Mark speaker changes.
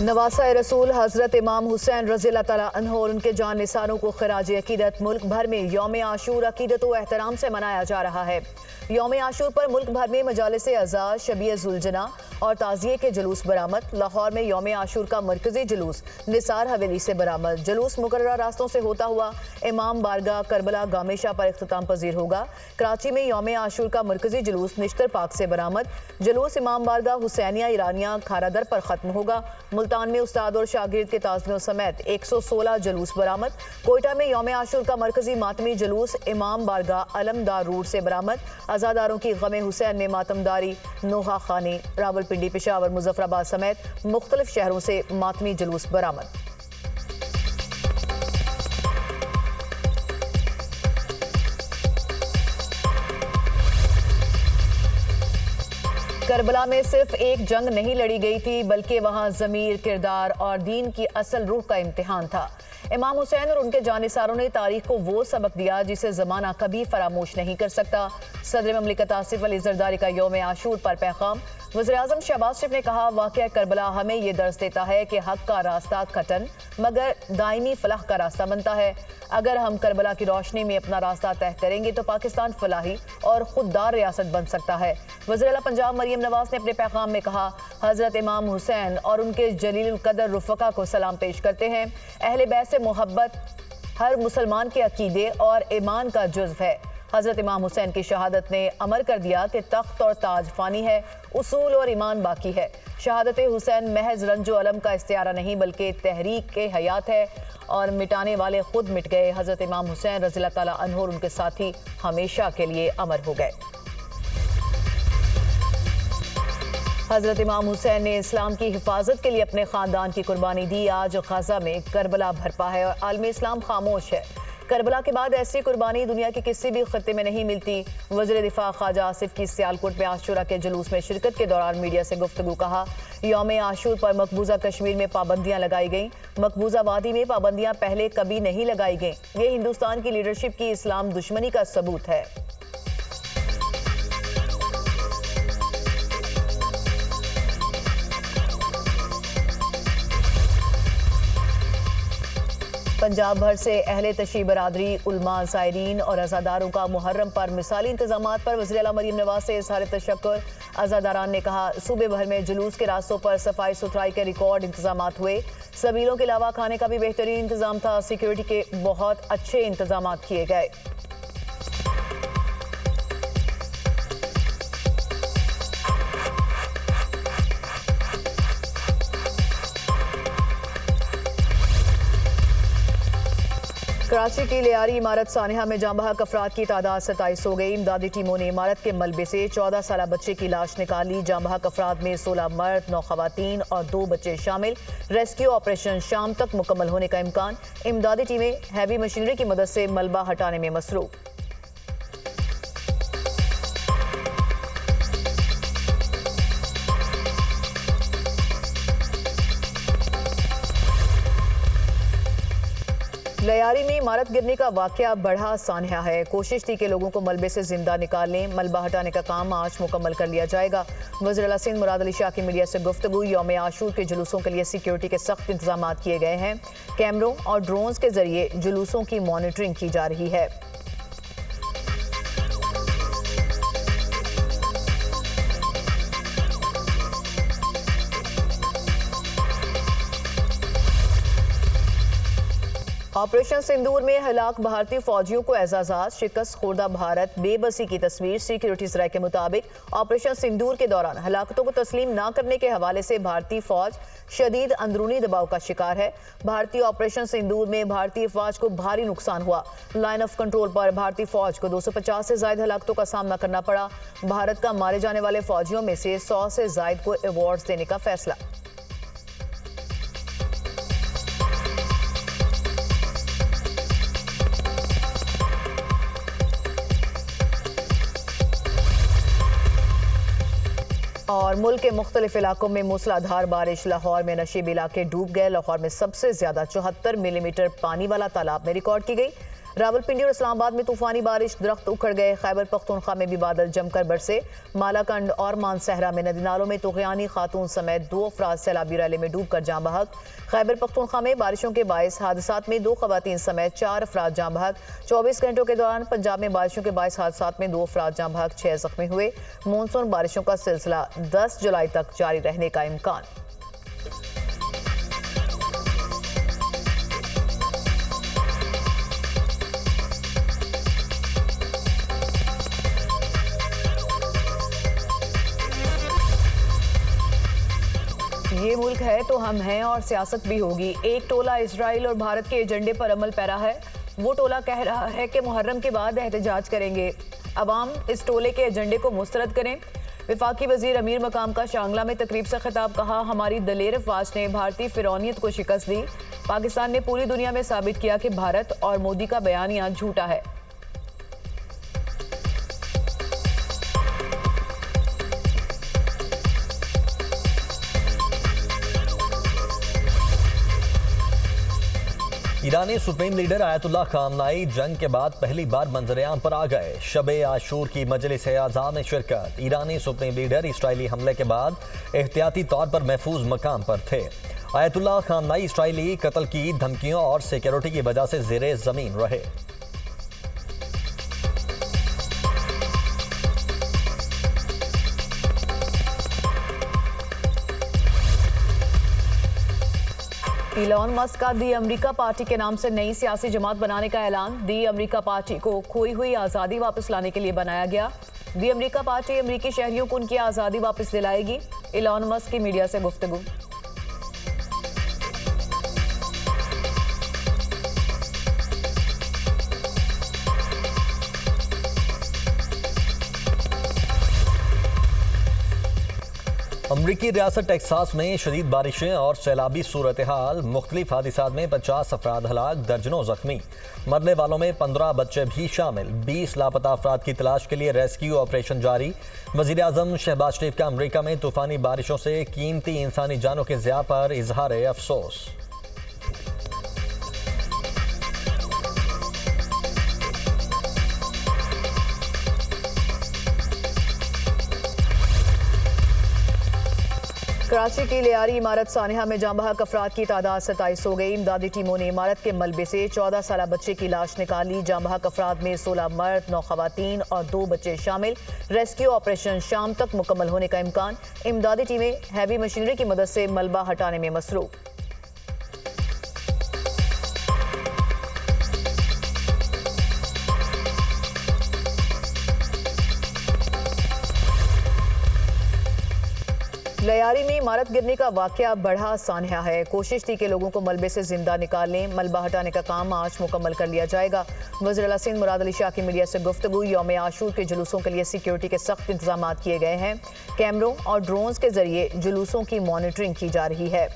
Speaker 1: नवासा रसूल हजरत इमाम हुसैन रज़ियल्लाहु तआला अन्हु और उनके जान निसारों को खिराज अकीदत मुल्क भर में यौम आशूर अकीदत व एहतराम से मनाया जा रहा है। यौम आशूर पर मुल्क भर में मजालिस अज़ा, शबीए जुलजना और ताज़िए के जुलूस बरामद। लाहौर में यौम आशूर का मरकजी जुलूस निसार हवेली से बरामद। जुलूस मुकर्ररा रास्तों से होता हुआ इमाम बारगाह करबला गामेशा पर इख्तिताम पजीर होगा। कराची में यौम आशूर का मरकजी जुलूस निश्तर पाक से बरामद। जुलूस इमाम बारगाह हुसैनिया ईरानिया खारादर पर खत्म होगा। मुल्तान में उस्ताद और शागिर्द के ताज़ियों समेत 116 जुलूस बरामद। कोयटा में यौम आशूर का मरकजी मातमी जुलूस इमाम बारगाह अलमदार रोड से बरामद। आज़ादारों की गमे हुसैन में मातमदारी नोहा खानी, रावलपिंडी, पेशावर, मुजफ्फराबाद समेत मुख्तलिफ शहरों से मातमी जुलूस बरामद। करबला में सिर्फ एक जंग नहीं लड़ी गई थी, बल्कि वहां ज़मीर, किरदार और दीन की असल रूह का इम्तिहान था। इमाम हुसैन और उनके जानिसारों ने तारीख को वो सबक दिया जिसे ज़माना कभी फरामोश नहीं कर सकता। सदर ममलिकत आसिफ अली जरदारी का यौम आशूर पर पैगाम। वज़ीर-ए-आज़म शहबाज शरीफ ने कहा, वाक़या करबला हमें ये दर्स देता है कि हक़ का रास्ता कटन मगर दायमी फलाह का रास्ता बनता है। अगर हम करबला की रोशनी में अपना रास्ता तय करेंगे तो पाकिस्तान फलाही और खुददार रियासत बन सकता है। वज़ीर-ए-आला पंजाब मरियम नवाज ने अपने पैगाम में कहा, हज़रत इमाम हुसैन और उनके जलील कदर रुफ़का को सलाम पेश करते हैं। अहले बैत से मोहब्बत हर मुसलमान के अकीदे और ईमान का जुज़्व है। हज़रत इमाम हुसैन की शहादत ने अमर कर दिया कि तख्त और ताज फ़ानी है, उसूल और ईमान बाकी है। शहादत हुसैन महज रंजो अलम का इस्तियारा नहीं बल्कि तहरीक के हयात है और मिटाने वाले खुद मिट गए। हज़रत इमाम हुसैन रज़ियल्लाहु तआला अन्हु और उनके साथी हमेशा के लिए अमर हो गए। हज़रत इमाम हुसैन ने इस्लाम की हिफाजत के लिए अपने ख़ानदान की कुर्बानी दी। आज ग़ज़ा में करबला भरपा है और आलम इस्लाम खामोश है। करबला के बाद ऐसी कुर्बानी दुनिया के किसी भी खत्ते में नहीं मिलती। वज़ीर दिफा ख्वाजा आसिफ की सियालकोट में आशूरा के जुलूस में शिरकत के दौरान मीडिया से गुफ्तगू। कहा, यौम आशूर पर मकबूजा कश्मीर में पाबंदियां लगाई गईं। मकबूजा वादी में पाबंदियां पहले कभी नहीं लगाई गईं। ये हिंदुस्तान की लीडरशिप की इस्लाम दुश्मनी का सबूत है। पंजाब भर से अहले तशरीह बरादरी, उलमा, ज़ायरीन और अज़ादारों का मुहर्रम पर मिसाली इंतजामात पर वज़ीर-ए-आला मरियम नवाज से इज़हार तशक्कुर। अज़ादारान ने कहा, सूबे भर में जुलूस के रास्तों पर सफाई सुथराई के रिकॉर्ड इंतजामात हुए। सबीलों के अलावा खाने का भी बेहतरीन इंतजाम था। सिक्योरिटी के बहुत अच्छे इंतजामात किए गए। कराची की लियारी इमारत सानिहा में जाँ बहक अफराद की तादाद 27 हो गई। इमदादी टीमों ने इमारत के मलबे से 14 साला बच्चे की लाश निकाली। जाँ बहक अफराद में 16 मर्द, 9 खवातीन और 2 बच्चे शामिल। रेस्क्यू ऑपरेशन शाम तक मुकम्मल होने का इम्कान। इमदादी टीमें हैवी मशीनरी की मदद से मलबा हटाने में मसरूफ। लियारी में इमारत गिरने का वाकया बढ़ा सानहा है। कोशिश थी कि लोगों को मलबे से जिंदा निकाल लें। मलबा हटाने का काम आज मुकम्मल कर लिया जाएगा। वज़ीर-ए-आला सिंध मुराद अली शाह की मीडिया से गुफ्तगू। यौम आशूर के जुलूसों के लिए सिक्योरिटी के सख्त इंतजाम किए गए हैं। कैमरों और ड्रोन्स के जरिए जुलूसों की मॉनिटरिंग की जा रही है। ऑपरेशन सिंदूर में हलाक भारतीय फौजियों को एजाज़ात। शिकस्त खुर्दा भारत बेबसी की तस्वीर। सिक्योरिटी सराय के मुताबिक ऑपरेशन सिंदूर के दौरान हलाकतों को तस्लीम न करने के हवाले से भारतीय फौज शदीद अंदरूनी दबाव का शिकार है। भारतीय ऑपरेशन सिंदूर में भारतीय फौज को भारी नुकसान हुआ। लाइन ऑफ कंट्रोल पर भारतीय फौज को 250 से ज्यादा हलाकतों का सामना करना पड़ा। भारत का मारे जाने वाले फौजियों में से 100 से ज्यादा को अवार्ड देने का फैसला। और मुल्क के मुख्तलिफ इलाकों में मूसलाधार बारिश। लाहौर में नशीब इलाके डूब गए। लाहौर में सबसे ज्यादा 74 मिलीमीटर पानी वाला तालाब में रिकॉर्ड की गई। रावलपिंडी और इस्लामाबाद में तूफानी बारिश, दरख्त उखड़ गए। खैबर पख्तूनख्वा में भी बादल जमकर बरसे। मालाकंड और मानसहरा में नदी नालों में तुग़यानी खातून समेत 2 अफराद सैलाबी रैली में डूबकर जाँ बहक। खैबर पख्तूनख्वा में बारिशों के बायस हादसात में 2 खवातीन समेत 4 अफराद जाँ बहक। 24 घंटों के दौरान पंजाब में बारिशों के बायस हादसात में 2 अफराद जाँ बहक, 6 जख्मी हुए। मानसून बारिशों का सिलसिला 10 जुलाई तक जारी रहने का इम्कान। ये मुल्क है तो हम हैं और सियासत भी होगी। एक टोला इजराइल और भारत के एजेंडे पर अमल पैरा है। वो टोला कह रहा है कि मुहर्रम के बाद एहतजाज करेंगे। अवाम इस टोले के एजेंडे को मुस्तरद करें। वफाकी वजीर अमीर मकाम का शांगला में तकरीब से खिताब, कहा हमारी दलेर अफवाज ने भारतीय फिरौनियत को शिकस्त दी। पाकिस्तान ने पूरी दुनिया में साबित किया कि भारत और मोदी का बयानिया झूठा है।
Speaker 2: ईरानी सुप्रीम लीडर आयतुल्लाह खामनाई जंग के बाद पहली बार मंजरेआम पर आ गए। शबे आशूर की मजलिस आज़ा में शिरकत। ईरानी सुप्रीम लीडर इसराइली हमले के बाद एहतियाती तौर पर महफूज मकाम पर थे। आयतुल्लाह खामनाई इसराइली कत्ल की धमकियों और सिक्योरिटी की वजह से ज़ेरे ज़मीन रहे।
Speaker 1: इलॉन मस्क का दी अमेरिका पार्टी के नाम से नई सियासी जमात बनाने का ऐलान। दी अमेरिका पार्टी को खोई हुई आज़ादी वापस लाने के लिए बनाया गया। दी अमेरिका पार्टी अमेरिकी शहरियों को उनकी आज़ादी वापस दिलाएगी। इलॉन मस्क की मीडिया से गुफ्तगू।
Speaker 2: अमरीकी रियासत टेक्सास में शदीद बारिशें और सैलाबी सूरत हाल। मुख्तलिफ हादिसात में 50 अफराद हलाक, दर्जनों जख्मी। मरने वालों में 15 बच्चे भी शामिल। 20 लापता अफराद की तलाश के लिए रेस्क्यू ऑपरेशन जारी। वज़ीर आज़म शहबाज शरीफ का अमरीका में तूफानी बारिशों से कीमती इंसानी जानों के ज़िया पर इजहार अफसोस।
Speaker 1: कराची की लियारी इमारत सानिहा में जाँ बहक अफराद की तादाद 27 हो गई। इमदादी टीमों ने इमारत के मलबे से 14 साल बच्चे की लाश निकाली। जाँ बहक अफराद में 16 मर्द, 9 खवातीन और 2 बच्चे शामिल। रेस्क्यू ऑपरेशन शाम तक मुकम्मल होने का इम्कान। इमदादी टीमें हैवी मशीनरी की मदद से मलबा हटाने में मसरूफ। लियारी में इमारत गिरने का वाकया बढ़ा सानहा है। कोशिश थी कि लोगों को मलबे से जिंदा निकाल लें। मलबा हटाने का काम आज मुकम्मल कर लिया जाएगा। वज़ीर आला सिंध मुराद अली शाह की मीडिया से गुफ्तगू। यौम आशूर के जुलूसों के लिए सिक्योरिटी के सख्त इंतजाम किए गए हैं। कैमरों और ड्रोन्स के जरिए जुलूसों की मॉनिटरिंग की जा रही है।